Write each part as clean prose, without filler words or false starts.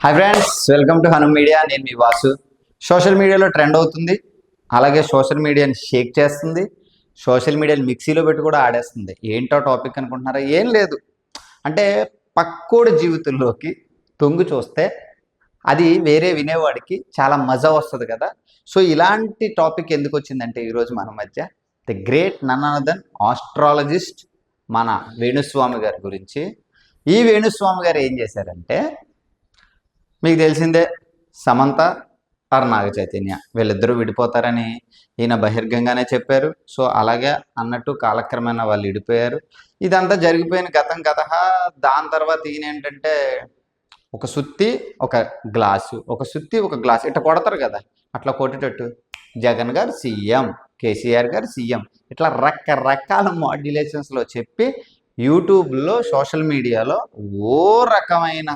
Hi friends, welcome to Hanu media. నేను మీ Vasu. Social మీడియాలో trend అవుతుంది, అలాగే సోషల్ మీడియాని షేక్ చేస్తుంది, సోషల్ మీడియాని మిక్సీలో పెట్టి కూడా ఆడేస్తుంది. ఏంటో టాపిక్ అనుకుంటున్నారా? ఏం లేదు, అంటే పక్కోడి జీవితంలోకి తొంగి చూస్తే అది వేరే వినేవాడికి చాలా మజా వస్తుంది కదా. సో ఇలాంటి టాపిక్ ఎందుకు వచ్చిందంటే ఈరోజు మన మధ్య the great none another astrologist మన వేణుస్వామి గారి గురించి. ఈ వేణుస్వామి గారు ఏం చేశారంటే, మీకు తెలిసిందే, సమంత ఆర్ నాగ చైతన్య వీళ్ళిద్దరూ విడిపోతారని ఈయన బహిర్గంగానే చెప్పారు. సో అలాగే అన్నట్టు కాలక్రమేణా వాళ్ళు విడిపోయారు. ఇదంతా జరిగిపోయిన గతం కథ. దాని తర్వాత ఈయన ఏంటంటే ఒక సుత్తి ఒక గ్లాసు, ఒక సుత్తి ఒక గ్లాసు ఇట్లా కొడతారు కదా, అట్లా కొట్టేటట్టు జగన్ గారు సీఎం, కేసీఆర్ గారు సీఎం, ఇట్లా రకరకాల మాడ్యులేషన్స్లో చెప్పి యూట్యూబ్లో సోషల్ మీడియాలో ఓ రకమైన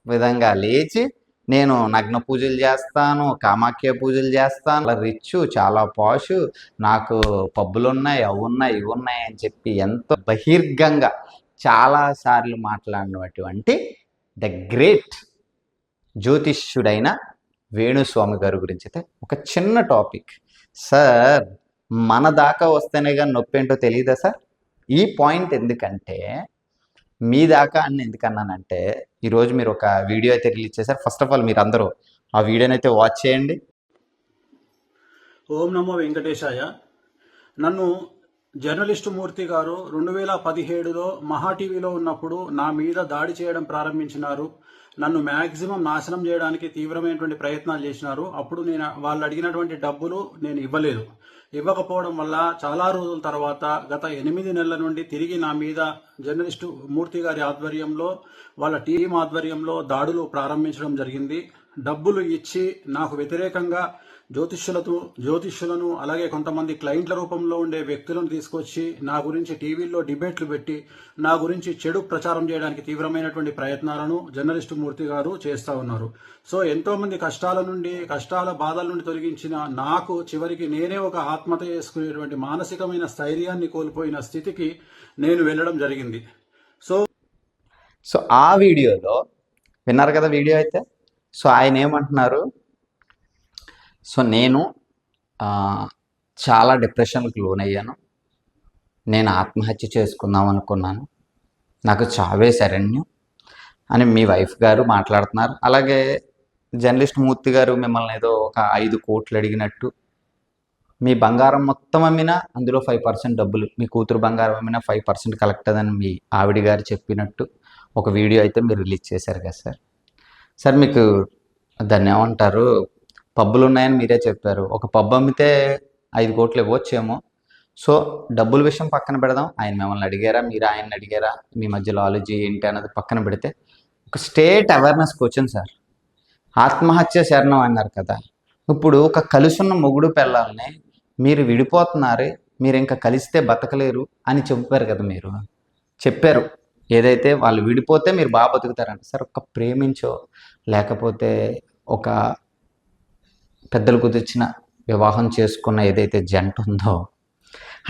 విధంగా లేచి నేను నగ్న పూజలు చేస్తాను, కామాఖ్య పూజలు చేస్తాను, అలా రిచ్, చాలా పాషు, నాకు పబ్బులు ఉన్నాయి, అవి ఉన్నాయి, ఇవి ఉన్నాయి అని చెప్పి ఎంతో బహిర్గంగా చాలాసార్లు మాట్లాడినటువంటి ద గ్రేట్ జ్యోతిష్యుడైన వేణుస్వామి గారి గురించి అయితే ఒక చిన్న టాపిక్. సార్, మన దాకా వస్తేనే కానీ నొప్పి ఏంటో తెలియదా సార్? ఈ పాయింట్ ఎందుకంటే, మీ దాకా అని ఎందుకన్నానంటే, ఈరోజు మీరు ఒక వీడియో అయితే రిలీజ్ చేశారు. ఫస్ట్ ఆఫ్ ఆల్ మీరు అందరూ ఆ వీడియోని అయితే వాచ్ చేయండి. ఓం నమో వెంకటేశాయ. నన్ను జర్నలిస్టు మూర్తి గారు 2017లో మహా టీవీలో ఉన్నప్పుడు నా మీద దాడి చేయడం ప్రారంభించినారు. నన్ను మ్యాక్సిమం నాశనం చేయడానికి తీవ్రమైనటువంటి ప్రయత్నాలు చేసినారు. అప్పుడు నేను వాళ్ళు అడిగినటువంటి డబ్బులు నేను ఇవ్వలేదు. ఇవ్వకపోవడం వల్ల చాలా రోజుల తర్వాత గత 8 నెలల నుండి తిరిగి నా మీద జర్నలిస్టు మూర్తి గారి ఆధ్వర్యంలో, వాళ్ళ టీం ఆధ్వర్యంలో దాడులు ప్రారంభించడం జరిగింది. డబ్బులు ఇచ్చి నాకు వ్యతిరేకంగా జ్యోతిష్యులను అలాగే కొంతమంది క్లయింట్ల రూపంలో ఉండే వ్యక్తులను తీసుకొచ్చి నా గురించి టీవీల్లో డిబేట్లు పెట్టి నా గురించి చెడు ప్రచారం చేయడానికి తీవ్రమైనటువంటి ప్రయత్నాలను జర్నలిస్టు మూర్తి గారు చేస్తూ ఉన్నారు. సో ఎంతో మంది కష్టాల బాధల నుండి తొలగించిన నాకు చివరికి నేనే ఒక ఆత్మహత్య చేసుకునేటువంటి మానసికమైన స్థైర్యాన్ని కోల్పోయిన స్థితికి నేను వెళ్ళడం జరిగింది. సో ఆ వీడియోలో విన్నారు కదా వీడియో అయితే. సో ఆయన ఏమంటున్నారు, సో నేను చాలా డిప్రెషన్కి లోనయ్యాను, నేను ఆత్మహత్య చేసుకుందాం అనుకున్నాను, నాకు చావే శరణ్యం అని మీ వైఫ్ గారు మాట్లాడుతున్నారు. అలాగే జర్నలిస్ట్ మూర్తి గారు మిమ్మల్ని ఏదో ఒక 5 కోట్లు అడిగినట్టు, మీ బంగారం మొత్తం అమ్మినా అందులో 5% డబ్బులు, మీ కూతురు బంగారం అమ్మినా 5% కలెక్ట్ అని మీ ఆవిడ గారు చెప్పినట్టు ఒక వీడియో అయితే మీరు రిలీజ్ చేశారు కదా సార్. సార్ మీకు దాన్ని ఏమంటారు, పబ్బులు ఉన్నాయని మీరే చెప్పారు. ఒక పబ్బు అమ్మితే 5 కోట్లు ఇవ్వచ్చేమో. సో డబ్బుల విషయం పక్కన పెడదాం. ఆయన మిమ్మల్ని అడిగారా, మీరు ఆయన్ని అడిగారా, మీ మధ్య లాలజీ ఏంటి అన్నది పక్కన పెడితే ఒక స్టేట్ అవేర్నెస్ క్వశ్చన్ సార్. ఆత్మహత్య శరణం అన్నారు కదా, ఇప్పుడు ఒక కలుసున్న మొగుడు పిల్లల్ని మీరు విడిపోతున్నారు, మీరు ఇంకా కలిస్తే బతకలేరు అని చెప్పారు కదా, మీరు చెప్పారు ఏదైతే వాళ్ళు విడిపోతే మీరు బాగా బతుకుతారంట. సార్, ఒక ప్రేమించో లేకపోతే ఒక పెద్దలు కుదిర్చిన వివాహం చేసుకున్న ఏదైతే జంట ఉందో,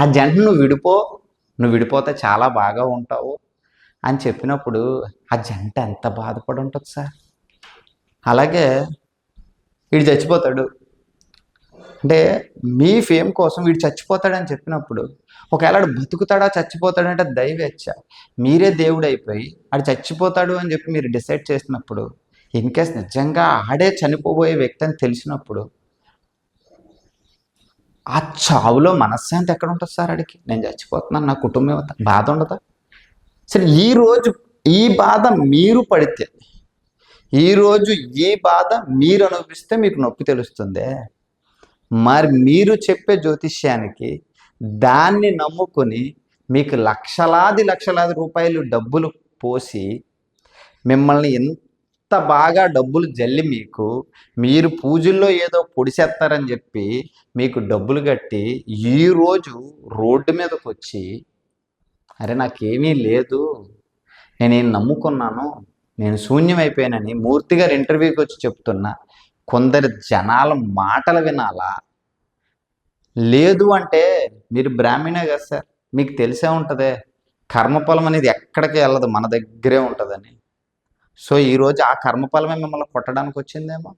ఆ జంట నువ్వు విడిపోతే చాలా బాగా ఉంటావు అని చెప్పినప్పుడు ఆ జంట ఎంత బాధపడి ఉంటుంది సార్. అలాగే వీడు చచ్చిపోతాడు అంటే, మీ ఫేమ్ కోసం వీడు చచ్చిపోతాడని చెప్పినప్పుడు ఒకవేళ ఆడు బతుకుతాడా చచ్చిపోతాడంటే దైవేచ్ఛ, మీరే దేవుడు అయిపోయి ఆడు చచ్చిపోతాడు అని చెప్పి మీరు డిసైడ్ చేసినప్పుడు, ఇన్ కేస్ నిజంగా ఆడే చనిపోబోయే వ్యక్తి అని తెలిసినప్పుడు ఆ చావులో మనశ్శాంతి ఎక్కడ ఉంటుంది సార్? ఆడికి నేను చచ్చిపోతున్నాను, నా కుటుంబం బాధ ఉండదా? సరే, ఈరోజు ఈ బాధ మీరు పడితే, ఈరోజు ఈ బాధ మీరు అనుభవిస్తే మీకు నొప్పి తెలుస్తుంది. మరి మీరు చెప్పే జ్యోతిష్యానికి దాన్ని నమ్ముకొని మీకు లక్షలాది రూపాయలు డబ్బులు పోసి మిమ్మల్ని ఎంత బాగా డబ్బులు జల్లి మీరు పూజల్లో ఏదో పొడిసేస్తారని చెప్పి మీకు డబ్బులు కట్టి ఈరోజు రోడ్డు మీదకి వచ్చి, అరే నాకేమీ లేదు, నేనేం నమ్ముకున్నాను, నేను శూన్యమైపోయానని మూర్తి గారు ఇంటర్వ్యూకి వచ్చి చెప్తున్నా కొందరు జనాల మాటలు వినాలా? లేదు అంటే మీరు బ్రాహ్మణే కదా సార్, మీకు తెలిసే ఉంటుంది కర్మఫలం అనేది ఎక్కడికి వెళ్ళదు, మన దగ్గరే ఉంటుందని. సో ఈరోజు ఆ కర్మఫలమే మిమ్మల్ని కొట్టడానికి వచ్చిందేమో.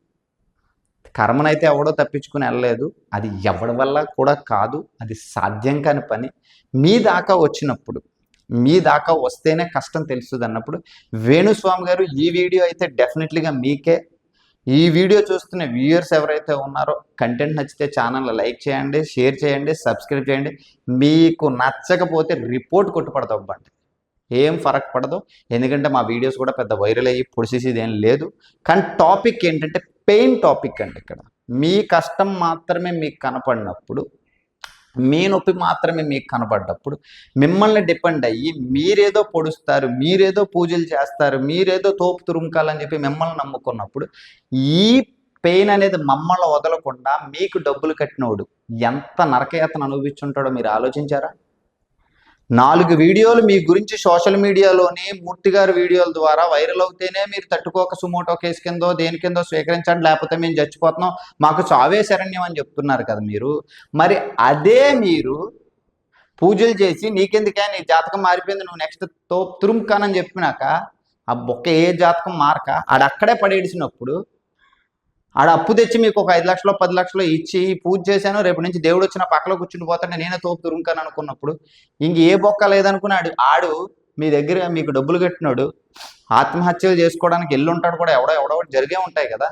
కర్మనైతే ఎవడో తప్పించుకుని వెళ్ళలేదు. అది ఎవడి వల్ల కూడా కాదు. అది సాధ్యం కాని పని. మీ దాకా వచ్చినప్పుడు, మీ దాకా వస్తేనే కష్టం తెలుస్తుంది అన్నప్పుడు, వేణుస్వామి గారు ఈ వీడియో అయితే డెఫినెట్లీగా మీకే. ఈ వీడియో చూస్తున్న వ్యూయర్స్ ఎవరైతే ఉన్నారో, కంటెంట్ నచ్చితే ఛానల్ లైక్ చేయండి, షేర్ చేయండి, సబ్స్క్రైబ్ చేయండి. మీకు నచ్చకపోతే రిపోర్ట్ కొట్టుపడదవ్వండి, ఏం ఫరక్ పడదు. ఎందుకంటే మా వీడియోస్ కూడా పెద్ద వైరల్ అయ్యి పొడిసేసేది ఏం లేదు. కానీ టాపిక్ ఏంటంటే పెయిన్ టాపిక్ అండి. ఇక్కడ మీ కష్టం మాత్రమే మీకు కనపడినప్పుడు, మీ నొప్పి మాత్రమే మీకు కనపడ్డప్పుడు, మిమ్మల్ని డిపెండ్ అయ్యి మీరేదో పొడుస్తారు, మీరేదో పూజలు చేస్తారు, మీరేదో తోపు తురుముకాలని చెప్పి మిమ్మల్ని నమ్ముకున్నప్పుడు, ఈ పెయిన్ అనేది మమ్మల్ని వదలకుండా మీకు డబ్బులు కట్టినోడు ఎంత నరకయాతన అనుభవించుంటాడో మీరు ఆలోచించారా? 4 వీడియోలు మీ గురించి సోషల్ మీడియాలోని మూర్తి గారి వీడియోల ద్వారా వైరల్ అవుతేనే మీరు తట్టుకోక సుమోటో కేసు కిందో దేని కిందో స్వీకరించండి, లేకపోతే మేము చచ్చిపోతున్నాం, మాకు చావే శరణ్యం అని చెప్తున్నారు కదా మీరు. మరి అదే మీరు పూజలు చేసి నీకెందుకే నీ జాతకం మారిపోయింది, నువ్వు నెక్స్ట్ తురుముకానని చెప్పినాక ఆ బొక్క ఏ జాతకం మారక ఆడక్కడే పడేసినప్పుడు, ఆడ అప్పు తెచ్చి మీకు ఒక 5 లక్షలు 10 లక్షలు ఇచ్చి పూజ చేశాను, రేపు నుంచి దేవుడు వచ్చిన పక్కలో కూర్చుని పోతాడు, నేనే తోపు తురుముకాను అనుకున్నప్పుడు, ఇంక ఏ బొక్క లేదనుకున్నాడు ఆడు మీ దగ్గర మీకు డబ్బులు కట్టినాడు ఆత్మహత్యలు చేసుకోవడానికి ఎల్లుంటాడు కూడా. ఎవడో జరిగే ఉంటాయి కదా.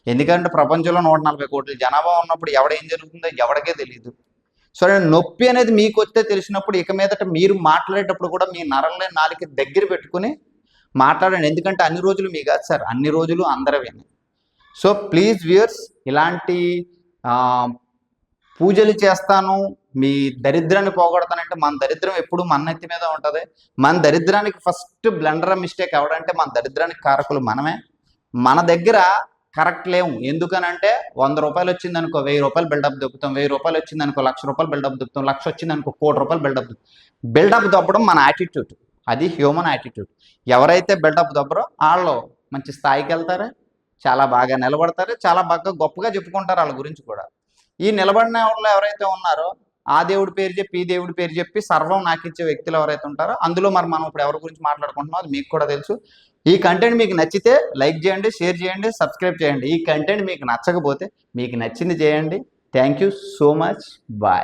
ఎందుకంటే ప్రపంచంలో 140 కోట్ల జనాభా ఉన్నప్పుడు ఎవడేం జరుగుతుందో ఎవడికే తెలియదు. సో నొప్పి అనేది మీకు వస్తే తెలిసినప్పుడు ఇక మీదట మీరు మాట్లాడేటప్పుడు కూడా మీ నరంలో నాలుగు దగ్గర పెట్టుకుని మాట్లాడండి. ఎందుకంటే అన్ని రోజులు మీ కాదు సార్, అన్ని రోజులు అందరవేనే. సో ప్లీజ్ వ్యూయర్స్, ఇలాంటి పూజలు చేస్తాను, మీ దరిద్రాన్ని పోగొడతానంటే మన దరిద్రం ఎప్పుడు మన నెత్తి మీద ఉంటుంది. మన దరిద్రానికి ఫస్ట్ బ్లండర్ మిస్టేక్ ఎవడంటే మన దరిద్రానికి కారకులు మనమే. మన దగ్గర కరెక్ట్ లేవు. ఎందుకనంటే 100 రూపాయలు వచ్చింది అనుకో 1000 రూపాయలు బిల్డప్ దొబ్బుతాం, 1000 రూపాయలు వచ్చింది అనుకో 1,00,000 రూపాయలు బిల్డప్ దొబ్బుతాం, 1,00,000 వచ్చింది అనుకో 1,00,00,000 రూపాయలు బిల్డప్ దొబ్బడం మన యాటిట్యూడ్. అది హ్యూమన్ యాటిట్యూడ్. ఎవరైతే బిల్డప్ దొబ్బరో వాళ్ళు మంచి స్థాయికి వెళ్తారు, చాలా బాగా నిలబడతారు, చాలా బాగా గొప్పగా చెప్పుకుంటారు వాళ్ళ గురించి కూడా. ఈ నిలబడిన వాళ్ళు ఎవరైతే ఉన్నారో ఆ దేవుడి పేరు చెప్పి ఈ దేవుడి పేరు చెప్పి సర్వం నాకిచ్చే వ్యక్తులు ఎవరైతే ఉంటారో అందులో మరి మనం ఇప్పుడు ఎవరి గురించి మాట్లాడుకుంటున్నాం అది మీకు కూడా తెలుసు. ఈ కంటెంట్ మీకు నచ్చితే లైక్ చేయండి, షేర్ చేయండి, సబ్స్క్రైబ్ చేయండి. ఈ కంటెంట్ మీకు నచ్చకపోతే మీకు నచ్చింది చేయండి. Thank you so much. Bye.